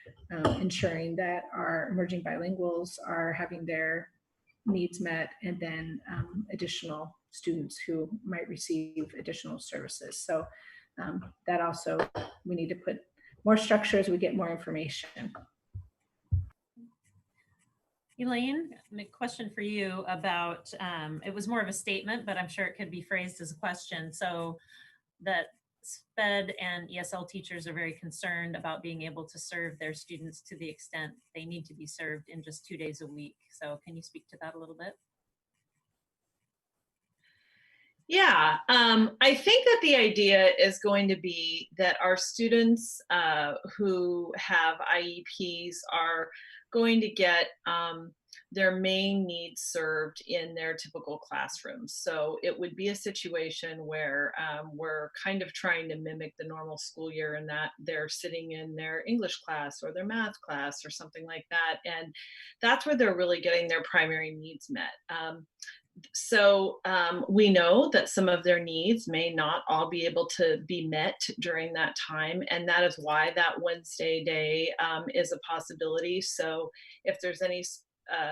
ensuring that our emerging bilinguals are having their needs met, and then additional students who might receive additional services. So that also, we need to put more structure as we get more information.
Elaine, a question for you about, it was more of a statement, but I'm sure it could be phrased as a question. So that SPED and ESL teachers are very concerned about being able to serve their students to the extent they need to be served in just 2 days a week. So can you speak to that a little bit?
Yeah, I think that the idea is going to be that our students who have IEPs are going to get their main needs served in their typical classrooms. So it would be a situation where we're kind of trying to mimic the normal school year in that they're sitting in their English class or their math class or something like that. And that's where they're really getting their primary needs met. So we know that some of their needs may not all be able to be met during that time, and that is why that Wednesday day is a possibility. So if there's any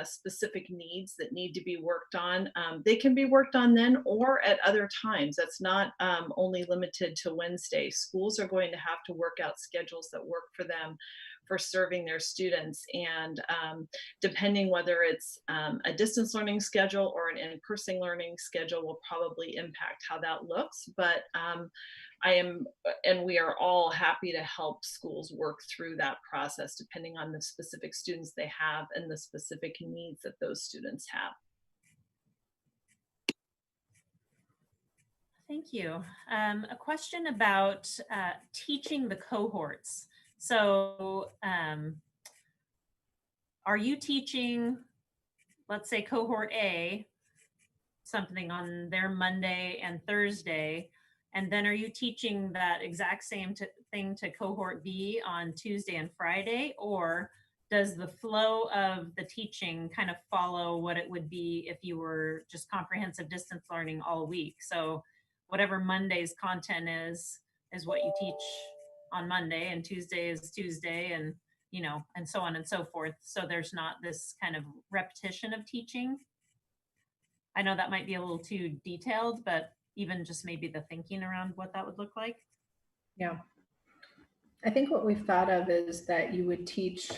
specific needs that need to be worked on, they can be worked on then or at other times. That's not only limited to Wednesday. Schools are going to have to work out schedules that work for them for serving their students. And depending whether it's a distance learning schedule or an in-person learning schedule will probably impact how that looks. But we are all happy to help schools work through that process depending on the specific students they have and the specific needs that those students have.
Thank you. A question about teaching the cohorts. So are you teaching, let's say, cohort A something on their Monday and Thursday, and then are you teaching that exact same thing to cohort B on Tuesday and Friday? Or does the flow of the teaching kind of follow what it would be if you were just comprehensive distance learning all week? So whatever Monday's content is what you teach on Monday, and Tuesday is Tuesday, and and so on and so forth. So there's not this kind of repetition of teaching. I know that might be a little too detailed, but even just maybe the thinking around what that would look like.
Yeah. I think what we've thought of is that you would teach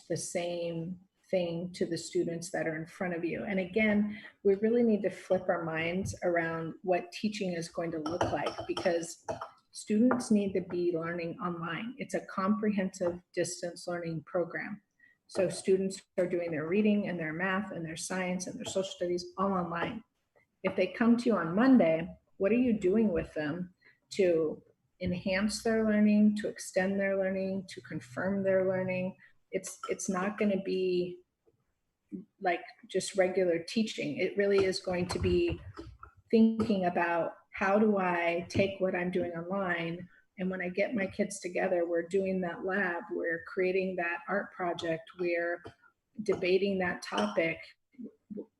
the same thing to the students that are in front of you. And again, we really need to flip our minds around what teaching is going to look like, because students need to be learning online. It's a comprehensive distance learning program. So students are doing their reading and their math and their science and their social studies all online. If they come to you on Monday, what are you doing with them to enhance their learning, to extend their learning, to confirm their learning? It's not going to be like just regular teaching. It really is going to be thinking about, how do I take what I'm doing online, and when I get my kids together, we're doing that lab, we're creating that art project, we're debating that topic,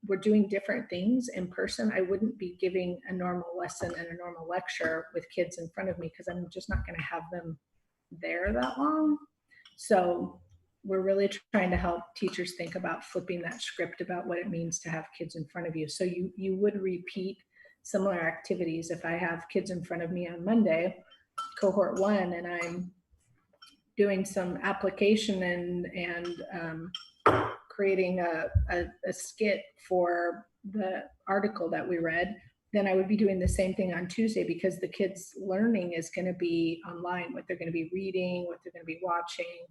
we're doing different things in person. I wouldn't be giving a normal lesson and a normal lecture with kids in front of me, because I'm just not going to have them there that long. So we're really trying to help teachers think about flipping that script about what it means to have kids in front of you. So you would repeat similar activities. If I have kids in front of me on Monday, cohort 1, and I'm doing some application and creating a skit for the article that we read, then I would be doing the same thing on Tuesday, because the kids' learning is going to be online, what they're going to be reading, what they're going to be watching.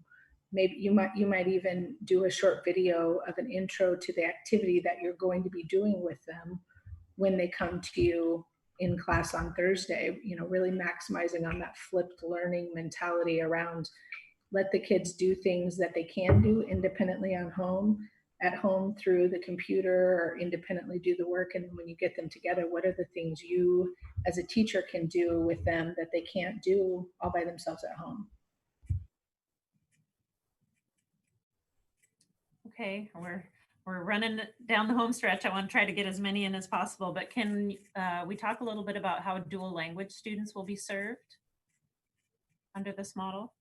Maybe you might even do a short video of an intro to the activity that you're going to be doing with them when they come to you in class on Thursday, really maximizing on that flipped learning mentality around, let the kids do things that they can do independently at home through the computer, or independently do the work. And when you get them together, what are the things you as a teacher can do with them that they can't do all by themselves at home?
Okay, we're running down the home stretch. I want to try to get as many in as possible, but can we talk a little bit about how dual language students will be served under this model?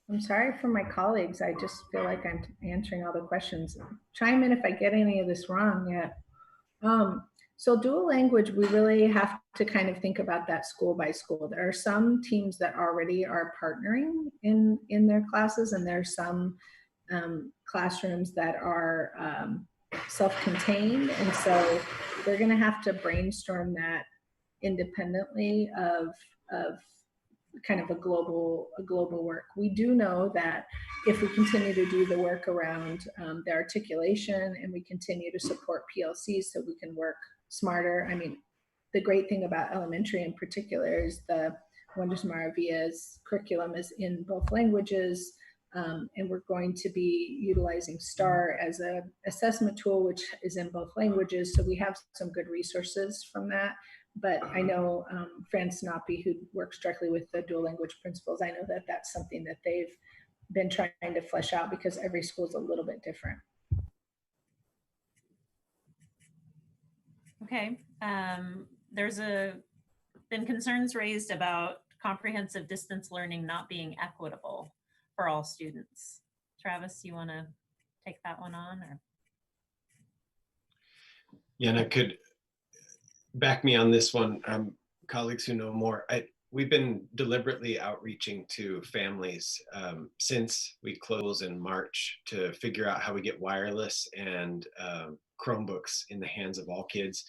I'm sorry for my colleagues. I just feel like I'm answering all the questions. Chime in if I get any of this wrong yet. So dual language, we really have to kind of think about that school by school. There are some teams that already are partnering in their classes, and there are some classrooms that are self-contained. And so they're going to have to brainstorm that independently of kind of a global work. We do know that if we continue to do the work around the articulation, and we continue to support PLCs so we can work smarter. I mean, the great thing about elementary in particular is the Wonders Maravillas curriculum is in both languages, and we're going to be utilizing STAR as a assessment tool, which is in both languages. So we have some good resources from that. But I know Fran Snoppy, who works directly with the dual language principals, I know that that's something that they've been trying to flesh out, because every school is a little bit different.
Okay, there's been concerns raised about comprehensive distance learning not being equitable for all students. Travis, you want to take that one on? Or?
Yeah, and I could back me on this one, colleagues who know more. we've been deliberately outreaching to families since we closed in March to figure out how we get wireless and Chromebooks in the hands of all kids.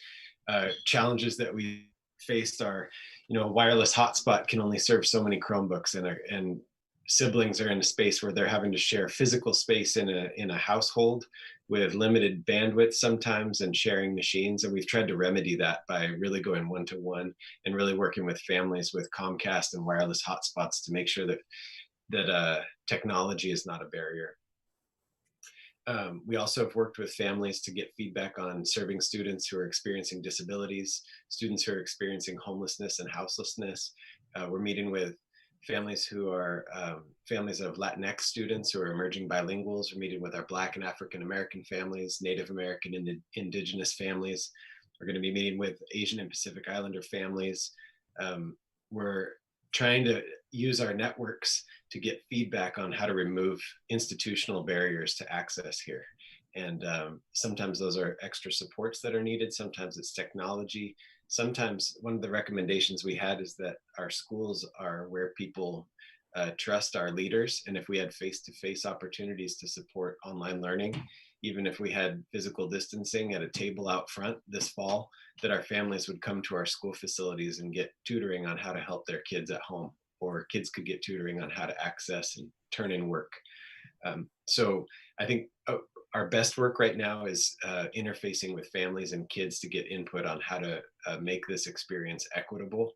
Challenges that we faced are, wireless hotspot can only serve so many Chromebooks, and siblings are in a space where they're having to share physical space in a household with limited bandwidth sometimes and sharing machines. And we've tried to remedy that by really going one-to-one and really working with families with Comcast and wireless hotspots to make sure that technology is not a barrier. We also have worked with families to get feedback on serving students who are experiencing disabilities, students who are experiencing homelessness and houselessness. We're meeting with families who are families of Latinx students who are emerging bilinguals. We're meeting with our Black and African American families, Native American and Indigenous families. We're going to be meeting with Asian and Pacific Islander families. We're trying to use our networks to get feedback on how to remove institutional barriers to access here. And sometimes those are extra supports that are needed. Sometimes it's technology. Sometimes one of the recommendations we had is that our schools are where people trust our leaders. And if we had face-to-face opportunities to support online learning, even if we had physical distancing at a table out front this fall, that our families would come to our school facilities and get tutoring on how to help their kids at home, or kids could get tutoring on how to access and turn in work. So I think our best work right now is interfacing with families and kids to get input on how to make this experience equitable.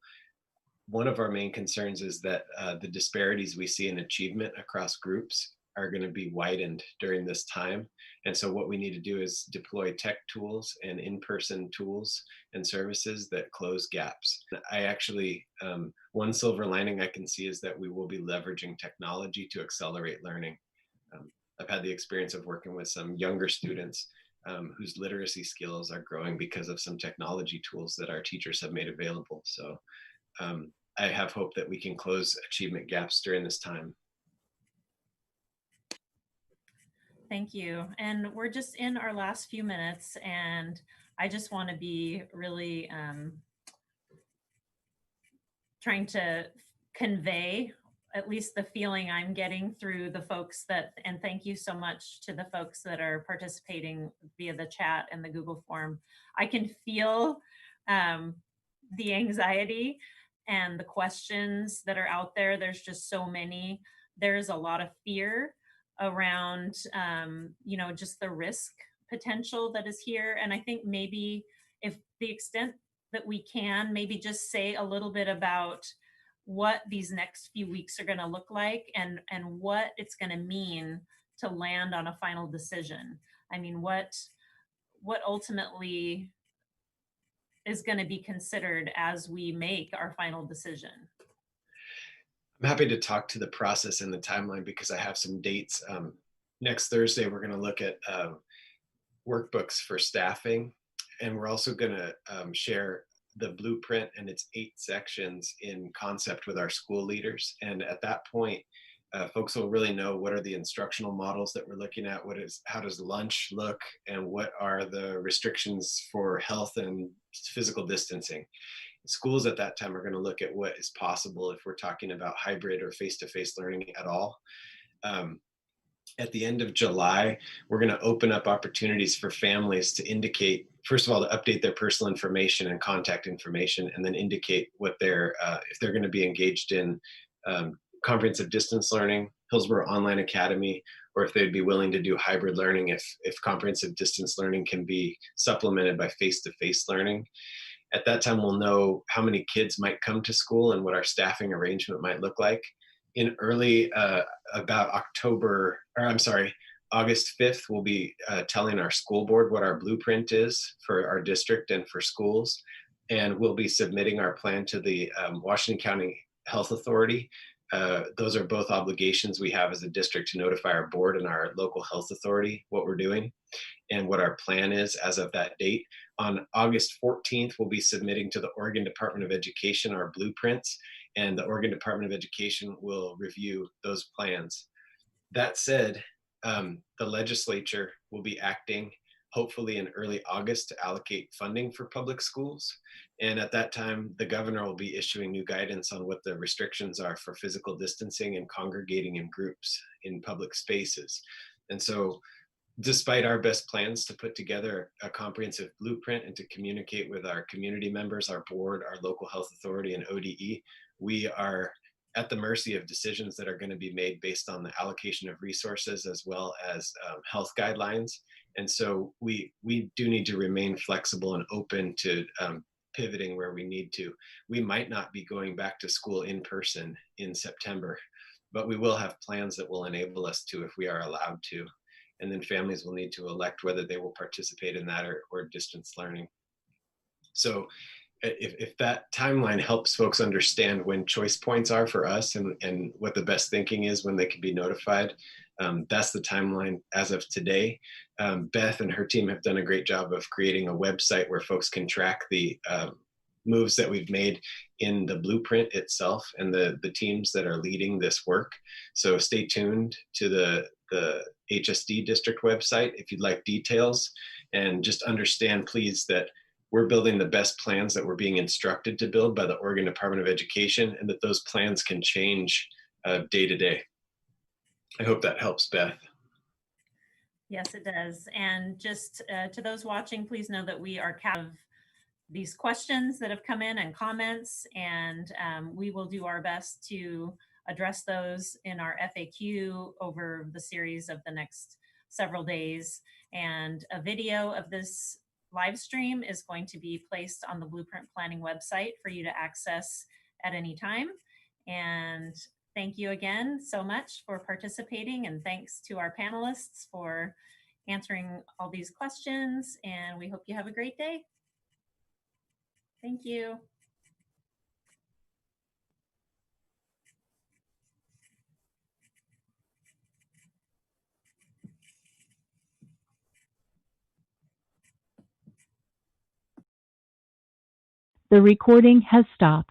One of our main concerns is that the disparities we see in achievement across groups are going to be widened during this time. And so what we need to do is deploy tech tools and in-person tools and services that close gaps. I actually, one silver lining I can see is that we will be leveraging technology to accelerate learning. I've had the experience of working with some younger students whose literacy skills are growing because of some technology tools that our teachers have made available. So I have hope that we can close achievement gaps during this time.
Thank you. And we're just in our last few minutes, and I just want to be really trying to convey at least the feeling I'm getting through the folks that, and thank you so much to the folks that are participating via the chat and the Google form. I can feel the anxiety and the questions that are out there. There's just so many. There's a lot of fear around, just the risk potential that is here. And I think maybe if the extent that we can, maybe just say a little bit about what these next few weeks are going to look like and what it's going to mean to land on a final decision. I mean, what ultimately is going to be considered as we make our final decision?
I'm happy to talk to the process and the timeline because I have some dates. Next Thursday, we're going to look at workbooks for staffing, and we're also going to share the blueprint and its 8 sections in concept with our school leaders. And at that point, folks will really know what are the instructional models that we're looking at, how does lunch look, and what are the restrictions for health and physical distancing. Schools at that time are going to look at what is possible if we're talking about hybrid or face-to-face learning at all. At the end of July, we're going to open up opportunities for families to indicate, first of all, to update their personal information and contact information, and then indicate what if they're going to be engaged in comprehensive distance learning, Hillsboro Online Academy, or if they'd be willing to do hybrid learning if comprehensive distance learning can be supplemented by face-to-face learning. At that time, we'll know how many kids might come to school and what our staffing arrangement might look like. In early, about August 5th, we'll be telling our school board what our blueprint is for our district and for schools. And we'll be submitting our plan to the Washington County Health Authority. Those are both obligations we have as a district to notify our board and our local health authority what we're doing and what our plan is as of that date. On August 14th, we'll be submitting to the Oregon Department of Education our blueprints, and the Oregon Department of Education will review those plans. That said, the legislature will be acting hopefully in early August, to allocate funding for public schools. And at that time, the governor will be issuing new guidance on what the restrictions are for physical distancing and congregating in groups in public spaces. And so despite our best plans to put together a comprehensive blueprint and to communicate with our community members, our board, our local health authority, and ODE, we are at the mercy of decisions that are going to be made based on the allocation of resources as well as health guidelines. And so we do need to remain flexible and open to pivoting where we need to. We might not be going back to school in person in September, but we will have plans that will enable us to if we are allowed to. And then families will need to elect whether they will participate in that or distance learning. So if that timeline helps folks understand when choice points are for us and what the best thinking is when they can be notified, that's the timeline as of today. Beth and her team have done a great job of creating a website where folks can track the moves that we've made in the blueprint itself and the teams that are leading this work. So stay tuned to the HSD district website if you'd like details, and just understand please that we're building the best plans that we're being instructed to build by the Oregon Department of Education, and that those plans can change day to day. I hope that helps, Beth.
Yes, it does. And just to those watching, please know that we are of these questions that have come in and comments, and we will do our best to address those in our FAQ over the series of the next several days. And a video of this live stream is going to be placed on the Blueprint Planning website for you to access at any time. And thank you again so much for participating, and thanks to our panelists for answering all these questions, and we hope you have a great day. Thank you.
The recording has stopped.